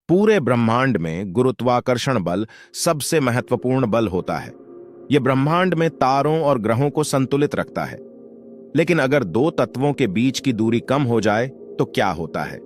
पूरे ब्रह्मांड में गुरुत्वाकर्षण बल सबसे महत्वपूर्ण बल होता है। यह ब्रह्मांड में तारों और ग्रहों को संतुलित रखता है। लेकिन अगर दो तत्वों के बीच की दूरी कम हो जाए तो क्या होता है?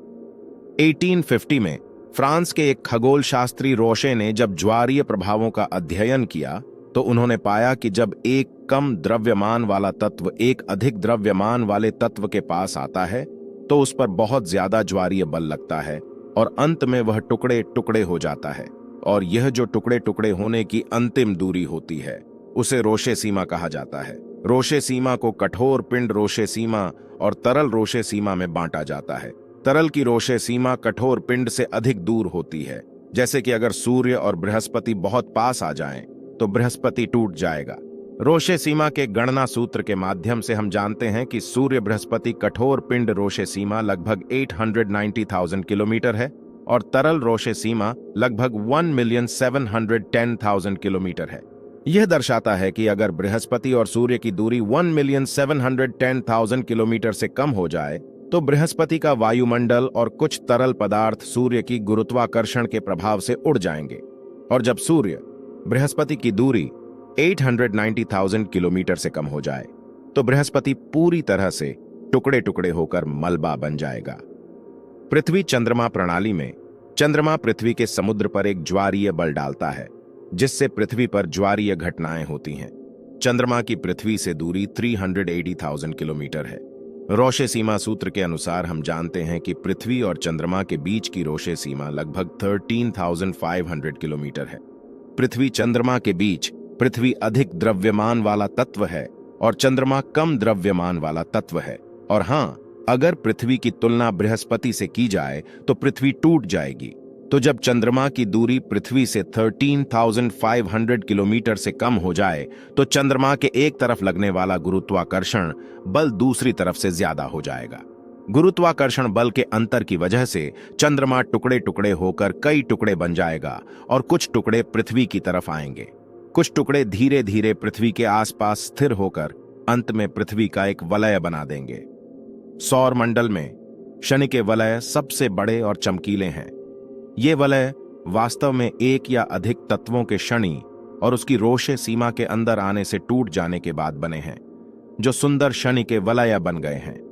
1850 में फ्रांस के एक खगोल शास्त्री रोशे ने जब ज्वारीय प्रभावों का अध्ययन किया तो उन्होंने पाया कि जब एक कम द्रव्यमान वाला तत्व एक अधिक द्रव्यमान वाले तत्व के पास आता है तो उस पर बहुत ज्यादा ज्वारीय बल लगता है और अंत में वह टुकड़े टुकड़े हो जाता है। और यह जो टुकड़े टुकड़े होने की अंतिम दूरी होती है उसे रोशे सीमा कहा जाता है। रोशे सीमा को कठोर पिंड रोशे सीमा और तरल रोशे सीमा में बांटा जाता है। तरल की रोशे सीमा कठोर पिंड से अधिक दूर होती है। जैसे कि अगर सूर्य और बृहस्पति बहुत पास आ जाएं, तो बृहस्पति टूट जाएगा। रोशे सीमा के गणना सूत्र के माध्यम से हम जानते हैं कि सूर्य बृहस्पति कठोर पिंड रोशे सीमा लगभग 890,000 किलोमीटर है और तरल रोशे सीमा लगभग 1,710,000 किलोमीटर है। यह दर्शाता है कि अगर बृहस्पति और सूर्य की दूरी 1,710,000 किलोमीटर से कम हो जाए तो बृहस्पति का वायुमंडल और कुछ तरल पदार्थ सूर्य की गुरुत्वाकर्षण के प्रभाव से उड़ जाएंगे। और जब सूर्य बृहस्पति की दूरी 890,000 किलोमीटर से कम हो जाए तो बृहस्पति पूरी तरह से टुकड़े टुकड़े होकर मलबा बन जाएगा। पृथ्वी चंद्रमा प्रणाली में चंद्रमा पृथ्वी के समुद्र पर एक ज्वारीय बल डालता है जिससे पृथ्वी पर ज्वारीय घटनाएं होती हैं। चंद्रमा की पृथ्वी से दूरी 380,000 किलोमीटर है। रोशे सीमा सूत्र के अनुसार हम जानते हैं कि पृथ्वी और चंद्रमा के बीच की रोशे सीमा लगभग 13,500 किलोमीटर है। पृथ्वी चंद्रमा के बीच पृथ्वी अधिक द्रव्यमान वाला तत्व है और चंद्रमा कम द्रव्यमान वाला तत्व है। और हां, अगर पृथ्वी की तुलना बृहस्पति से की जाए तो पृथ्वी टूट जाएगी। तो जब चंद्रमा की दूरी पृथ्वी से 13,500 किलोमीटर से कम हो जाए तो चंद्रमा के एक तरफ लगने वाला गुरुत्वाकर्षण बल दूसरी तरफ से ज्यादा हो जाएगा। गुरुत्वाकर्षण बल के अंतर की वजह से चंद्रमा टुकड़े टुकड़े होकर कई टुकड़े बन जाएगा और कुछ टुकड़े पृथ्वी की तरफ आएंगे। कुछ टुकड़े धीरे धीरे पृथ्वी के आसपास स्थिर होकर अंत में पृथ्वी का एक वलय बना देंगे। सौर मंडल में शनि के वलय सबसे बड़े और चमकीले हैं। ये वलय वास्तव में एक या अधिक तत्वों के शनि और उसकी रोशे सीमा के अंदर आने से टूट जाने के बाद बने हैं, जो सुंदर शनि के वलय बन गए हैं।